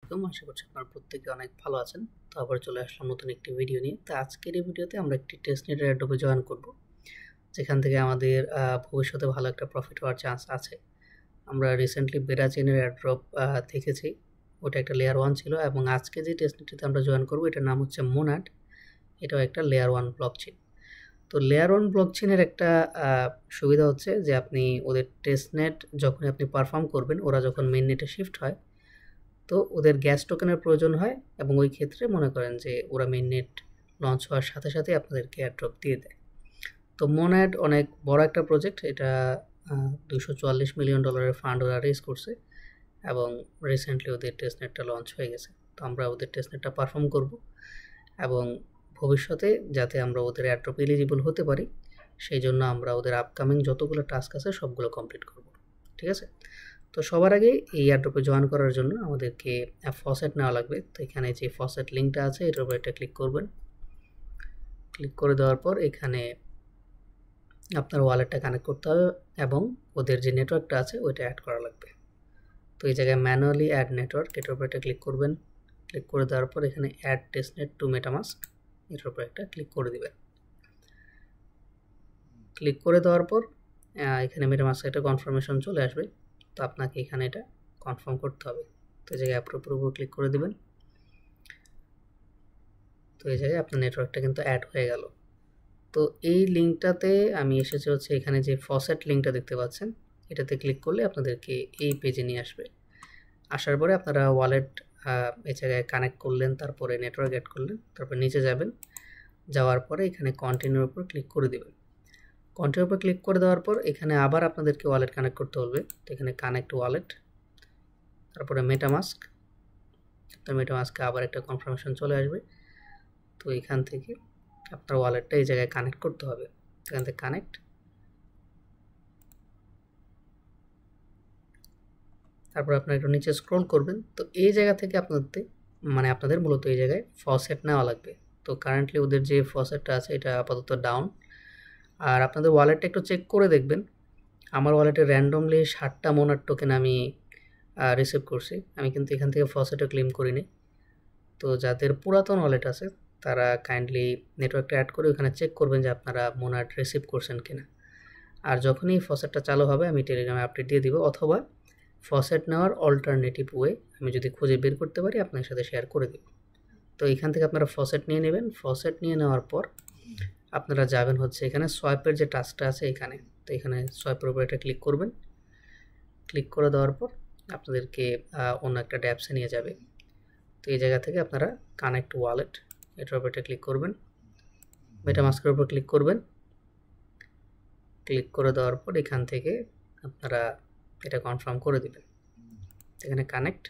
আলাইকুম। আশা করছি আপনারা প্রত্যেকে অনেক ভালো আছেন। তো আবার চলে আসলাম নতুন একটি ভিডিও নিয়ে। তো আজকের এই ভিডিওতে আমরা একটি টেস্টনেট এয়ারড্রপে জয়েন করব, যেখান থেকে আমাদের ভবিষ্যতে ভালো একটা প্রফিট হওয়ার চান্স আছে। আমরা রিসেন্টলি বেরাচেনের এয়ারড্রপ দেখেছি, ওটা একটা লেয়ার 1 ছিল, এবং আজকে যে টেস্টনেটটিতে আমরা জয়েন করব এটার নাম হচ্ছে মোনাড। এটাও একটা লেয়ার 1 ব্লকচেইন। তো লেয়ার 1 ব্লকচেইনের একটা সুবিধা হচ্ছে যে আপনি ওদের টেস্টনেট যখনই আপনি পারফর্ম করবেন, ওরা যখন মেইন নেটে শিফট হয়, তো ওদের গ্যাস টোকেনের প্রয়োজন হয়, এবং ওই ক্ষেত্রে মনে করেন যে ওরা মেইন নেট লঞ্চ হওয়ার সাথে সাথে আপনাদেরকে এয়ারড্রপ দিয়ে দেয়। তো মোনাড অনেক বড় একটা প্রজেক্ট, এটা $244 মিলিয়ন ফান্ড ওরা রেজ করছে, এবং রিসেন্টলি ওদের টেস্টনেটটা লঞ্চ হয়ে গেছে। তো আমরা ওদের টেস্টনেটটা পারফর্ম করব, এবং ভবিষ্যতে যাতে আমরা ওদের এয়ারড্রপ এলিজিবল হতে পারি, সেই জন্য আমরা ওদের আপকামিং যতগুলো টাস্ক আছে সবগুলো কমপ্লিট করব। ঠিক আছে? তো সবার আগে এই এয়ারড্রপে জয়েন করার জন্য আমাদেরকে ফসেট নেওয়া লাগবে। তো এখানে যে ফসেট লিঙ্কটা আছে এটার উপর একটা ক্লিক করবেন। ক্লিক করে দেওয়ার পর এখানে আপনার ওয়ালেটটা কানেক্ট করতে হবে, এবং ওদের যে নেটওয়ার্কটা আছে ওইটা অ্যাড করা লাগবে। তো এই জায়গায় ম্যানুয়ালি অ্যাড নেটওয়ার্ক, এটার উপর একটা ক্লিক করবেন। ক্লিক করে দেওয়ার পর এখানে অ্যাড টেস্টনেট টু মেটামাস্ক, এটার উপর একটা ক্লিক করে দিবেন। ক্লিক করে দেওয়ার পর এখানে মেটামাস্ক একটা কনফার্মেশন চলে আসবে। তো আপনাকে এখানে এটা কনফার্ম করতে হবে। তো এই জায়গায় অ্যাপ্রুভের উপর ক্লিক করে দিবেন। তো এই জায়গায় আপনার নেটওয়ার্কটা কিন্তু অ্যাড হয়ে গেল। তো এই লিঙ্কটাতে আমি এসেছি হচ্ছে এখানে যে ফসেট লিঙ্কটা দেখতে পাচ্ছেন, এটাতে ক্লিক করলে আপনাদেরকে এই পেজে নিয়ে আসবে। আসার পরে আপনারা ওয়ালেট এই জায়গায় কানেক্ট করলেন, তারপরে নেটওয়ার্ক অ্যাড করলেন, তারপর নিচে যাবেন। যাওয়ার পরে এখানে কন্টিনিউর উপর ক্লিক করে দেবেন। কন্টিনিউর উপর ক্লিক করে দেওয়ার পর এখানে আবার আপনাদেরকে ওয়ালেট কানেক্ট করতে হবে। তো এখানে কানেক্ট ওয়ালেট, তারপরে মেটামাস্ক। তো মেটামাস্কে আবার একটা কনফার্মেশন চলে আসবে। তো এখান থেকে আপনার ওয়ালেটটা এই জায়গায় কানেক্ট করতে হবে। এখান থেকে কানেক্ট, তারপর আপনার একটু নিচে স্ক্রল করবেন। তো এই জায়গা থেকে আপনাদের মূলত এই জায়গায় ফসেট নেওয়া লাগবে। তো কারেন্টলি ওদের যে ফসেটটা আছে এটা আপাতত ডাউন। আর আপনাদের ওয়ালেটটা একটু চেক করে দেখবেন। আমার ওয়ালেটে র্যান্ডমলি 60টা মোনাড টোকেন আমি রিসিভ করছি, আমি কিন্তু এখান থেকে ফসেটও ক্লেম করিনি। তো যাদের পুরাতন ওয়ালেট আছে তারা কাইন্ডলি নেটওয়ার্কটা অ্যাড করে ওখানে চেক করবেন যে আপনারা মোনাড রিসিভ করছেন কিনা। আর যখনই ফসেটটা চালু হবে আমি টেলিগ্রামে আপডেট দিয়ে দিব, অথবা ফসেট নেওয়ার অল্টারনেটিভ ওয়ে আমি যদি খুঁজে বের করতে পারি আপনার সাথে শেয়ার করে দেব। তো এখান থেকে আপনারা ফসেট নিয়ে নেবেন। ফসেট নিয়ে নেওয়ার পর আপনারা যাবেন হচ্ছে এখানে সোয়াইপের যে টাস্কটা আছে এখানে। তো এখানে সোয়াইপের উপর একটা ক্লিক করবেন। ক্লিক করে দেওয়ার পর আপনাদেরকে অন্য একটা ড্যাপসে নিয়ে যাবে। তো এই জায়গা থেকে আপনারা কানেক্ট ওয়ালেট, এটার উপর একটা ক্লিক করবেন। মেটামাস্কের উপর ক্লিক করবেন। ক্লিক করে দেওয়ার পর এখান থেকে আপনারা এটা কনফার্ম করে দিবেন। এখানে কানেক্ট,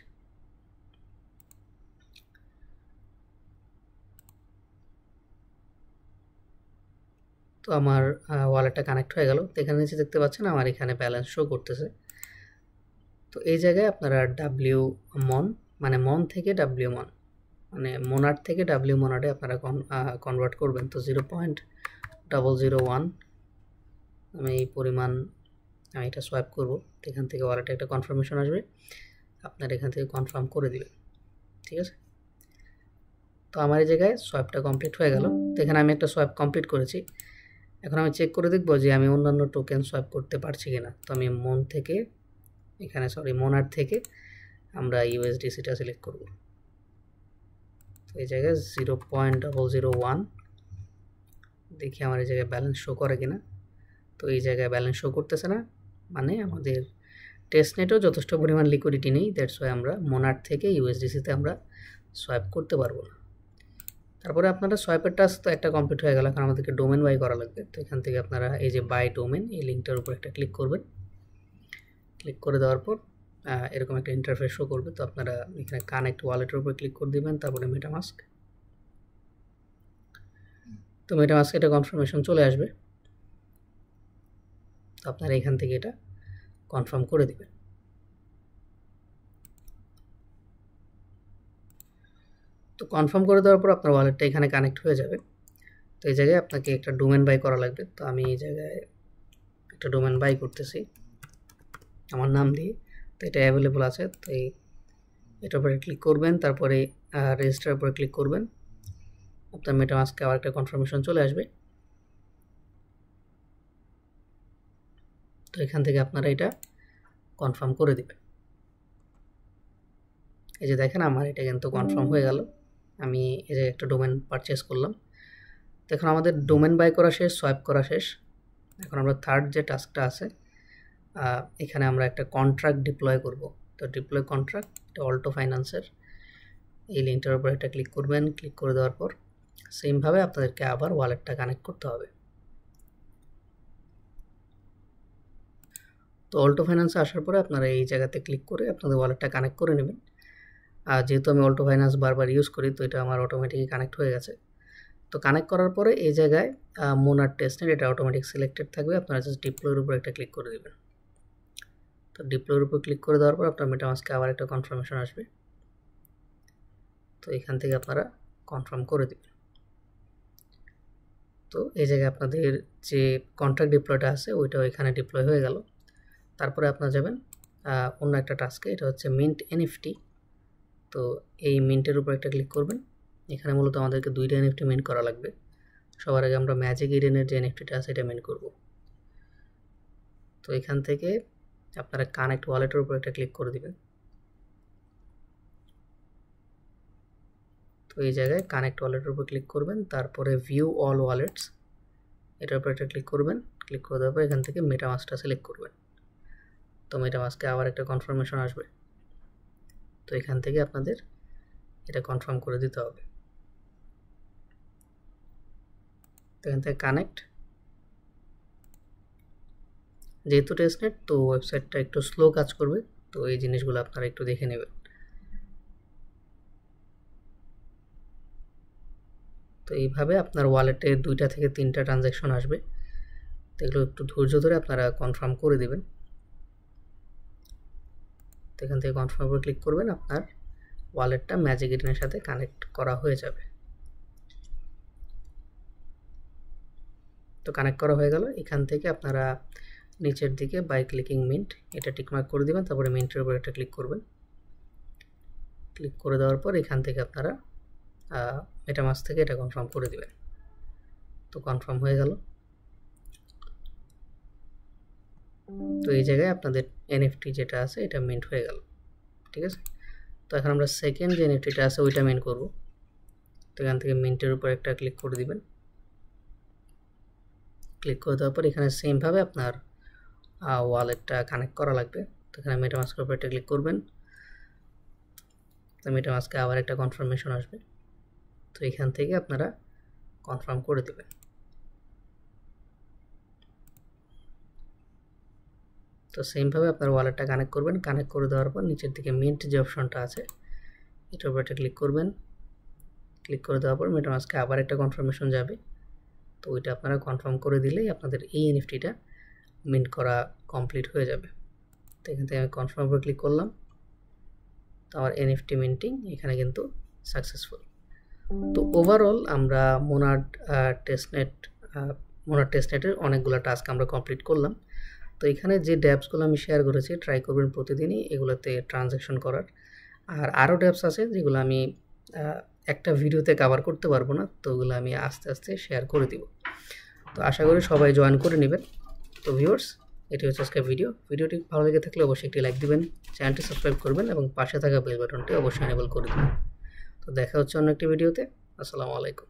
তো আমার ওয়ালেটটা কানেক্ট হয়ে গেল। তো এখানে নিচে দেখতে পাচ্ছেন আমার এখানে ব্যালেন্স শো করতেছে। তো এই জায়গায় আপনারা ডাব্লিউ মন, মানে মন থেকে ডাব্লিউ মন, মানে মোনাড থেকে ডাব্লিউ মোনাডে আপনারা কনভার্ট করবেন। তো 0.001 আমি এই পরিমাণ আমি এটা সোয়াইপ করব। তো এখান থেকে ওয়ালেটে একটা কনফার্মেশন আসবে, আপনারা এখান থেকে কনফার্ম করে দিবেন। ঠিক আছে? তো আমার এই জায়গায় সোয়াইপটা কমপ্লিট হয়ে গেল। তো এখানে আমি একটা সোয়াইপ কমপ্লিট করেছি। এখন আমি চেক করে দেখব যে আমি অন্যান্য টোকেন সোয়াইপ করতে পারছি কিনা। তো আমি মোনাড থেকে আমরা ইউএসডিসিটা সিলেক্ট করব। তো এই জায়গায় 0.001 দেখি আমার এই জায়গায় ব্যালেন্স শো করে কিনা। তো এই জায়গায় ব্যালেন্স শো করতেছে না, মানে আমাদের টেস্টনেটও যথেষ্ট পরিমাণ লিকুইডিটি নেই। দ্যাটস ওয়াই আমরা মোনাড থেকে ইউএসডিসিতে আমরা সোয়াইপ করতে পারবো না। তারপরে আপনারা সোয়াইপের টাস্ক তো একটা কমপ্লিট হয়ে গেল, কারণ আমাদেরকে ডোমেন বাই করা লাগবে। তো এখান থেকে আপনারা এই যে বাই ডোমেন, এই লিঙ্কটার উপর একটা ক্লিক করবেন। ক্লিক করে দেওয়ার পর এরকম একটা ইন্টারফেস শো করবে। তো আপনারা এখানে কানেক্ট ওয়ালেটের উপর ক্লিক করে দিবেন, তারপরে মেটামাস্ক। তো মেটামাস্ক এটা কনফার্মেশন চলে আসবে। তো আপনারা এখান থেকে এটা কনফার্ম করে দিবেন। তো কনফার্ম করে দেওয়ার পর আপনার ওয়ালেটটা এখানে কানেক্ট হয়ে যাবে। তো এই জায়গায় আপনাকে একটা ডোমেন বাই করা লাগবে। তো আমি এই জায়গায় একটা ডোমেন বাই করতেছি আমার নাম দিয়ে। তো এটা অ্যাভেলেবল আছে, তো এই এটার উপরে ক্লিক করবেন, তারপরে রেজিস্টার উপরে ক্লিক করবেন, আপনার মেটামাস্কে আবার একটা কনফার্মেশন চলে আসবে। তো এখান থেকে আপনারা এটা কনফার্ম করে দিবেন। এই যে দেখেন আমার এটা কিন্তু কনফার্ম হয়ে গেল, আমি এই যে একটা ডোমেন পারচেস করলাম। তো এখন আমাদের ডোমেন বাই করা শেষ, সোয়াইপ করা শেষ। এখন আমরা থার্ড যে টাস্কটা আছে, এখানে আমরা একটা কন্ট্রাক্ট ডিপ্লয় করব। তো ডিপ্লয় কন্ট্রাক্ট, এটা অল্টো ফাইন্যান্সের এই লিঙ্কটার উপর একটা ক্লিক করবেন। ক্লিক করে দেওয়ার পর সেমভাবে আপনাদেরকে আবার ওয়ালেটটা কানেক্ট করতে হবে। তো অল্টো ফাইন্যান্সে আসার পরে আপনারা এই জায়গাতে ক্লিক করে আপনাদের ওয়ালেটটা কানেক্ট করে নেবেন। আর যেহেতু আমি অল্টো ফাইন্যান্স বারবার ইউজ করি, তো এটা আমার অটোমেটিকই কানেক্ট হয়ে গেছে। তো কানেক্ট করার পরে এই জায়গায় মোনার টেস্টনেট, এটা অটোমেটিক সিলেক্টেড থাকবে। আপনারা জাস্ট ডিপ্লয়ের উপর একটা ক্লিক করে দেবেন। তো ডিপ্লয়ের উপর ক্লিক করে দেওয়ার পর আপনার মেটামাস্কে আবার একটা কনফার্মেশন আসবে। তো এখান থেকে আপনারা কনফার্ম করে দেবেন। তো এই জায়গায় আপনাদের যে কন্ট্রাক্ট ডিপ্লয়টা আছে ওইটাও এখানে ডিপ্লয় হয়ে গেল। তারপরে আপনারা যাবেন অন্য একটা টাস্কে, এটা হচ্ছে মিন্ট এনএফটি। তো এই মিন্টের উপর একটা ক্লিক করবেন। এখানে মূলত আমাদেরকে 2টা এনএফটি মিন্ট করা লাগবে। সবার আগে আমরা ম্যাজিক ইডেনের যে এনএফটিটা আছে এটা মিন্ট করব। তো এখান থেকে আপনারা কানেক্ট ওয়ালেটের উপর একটা ক্লিক করে দিবেন। তো এই জায়গায় কানেক্ট ওয়ালেটের উপর ক্লিক করবেন, তারপরে ভিউ অল ওয়ালেটস এটার উপর একটা ক্লিক করবেন। ক্লিক করে দেওয়ার পর এখান থেকে মেটামাস্কটা সিলেক্ট করবেন। তো মেটামাস্কে আবার একটা কনফার্মেশন আসবে। তো এখান থেকে আপনাদের এটা কনফার্ম করে দিতে হবে। তো এখান থেকে কানেক্ট, যেহেতু টেস্টনেট তো ওয়েবসাইটটা একটু স্লো কাজ করবে, তো এই জিনিসগুলো আপনারা একটু দেখে নেবেন। তো এইভাবে আপনার ওয়ালেটে 2টা থেকে 3টা ট্রানজ্যাকশন আসবে। তো এগুলো একটু ধৈর্য ধরে আপনারা কনফার্ম করে দেবেন। তো এখান থেকে কনফার্ম উপর ক্লিক করবেন, আপনার ওয়ালেটটা ম্যাজিক ইডেনের সাথে কানেক্ট করা হয়ে যাবে। তো কানেক্ট করা হয়ে গেল। এখান থেকে আপনারা নিচের দিকে বাই ক্লিকিং মিন্ট এটা টিকমার্ক করে দেবেন, তারপরে মিন্টের উপর একটা ক্লিক করবেন। ক্লিক করে দেওয়ার পর এখান থেকে আপনারা মেটামাস্ক থেকে এটা কনফার্ম করে দেবেন। তো কনফার্ম হয়ে গেল। তো এই জায়গায় আপনাদের এনএফটি যেটা আছে এটা মিন্ট হয়ে গেল, ঠিক আছে। তো এখন আমরা সেকেন্ড যে এনএফটিটা আছে ওইটা মিন্ট করব। তো এখান থেকে মিন্টের উপর একটা ক্লিক করে দিবেন। ক্লিক করে দেওয়ার পর এখানে সেমভাবে আপনার ওয়ালেটটা কানেক্ট করা লাগবে। তো এখানে মেটামাস্কের উপর একটা ক্লিক করবেন। তো মেটামাস্কে আবার একটা কনফার্মেশন আসবে। তো এখান থেকে আপনারা কনফার্ম করে দেবেন। তো সেমভাবে আপনার ওয়ালেটটা কানেক্ট করবেন। কানেক্ট করে দেওয়ার পর নিচের দিকে মিন্ট যে অপশনটা আছে এটার উপর একটা ক্লিক করবেন। ক্লিক করে দেওয়ার পর মেটামাস্কে আবার একটা কনফার্মেশন যাবে। তো ওইটা আপনারা কনফার্ম করে দিলেই আপনাদের এই এনএফটিটা মিন্ট করা কমপ্লিট হয়ে যাবে। তো এখান থেকে আমি কনফার্ম উপর ক্লিক করলাম। তো আমার এনএফটি মিন্টিং এখানে কিন্তু সাকসেসফুল। তো ওভারঅল আমরা মোনার টেস্টনেটের অনেকগুলো টাস্ক আমরা কমপ্লিট করলাম। তো এখানে যে ড্যাপসগুলো আমি শেয়ার করেছি ট্রাই করবেন প্রতিদিনই এগুলোতে ট্রানজ্যাকশন করার। আর আরও ড্যাপস আছে যেগুলো আমি একটা ভিডিওতে কভার করতে পারবো না, তো ওগুলো আমি আস্তে আস্তে শেয়ার করে দিব। তো আশা করি সবাই জয়েন করে নেবেন। তো ভিউয়ার্স, এটি হচ্ছে আজকের ভিডিওটি ভালো লেগে থাকলে অবশ্যই একটি লাইক দিবেন, চ্যানেলটি সাবস্ক্রাইব করবেন এবং পাশে থাকা বেল বাটনটি অবশ্যই এনেবল করে দেবেন। তো দেখা হচ্ছে অন্য একটি ভিডিওতে। আসসালামু আলাইকুম।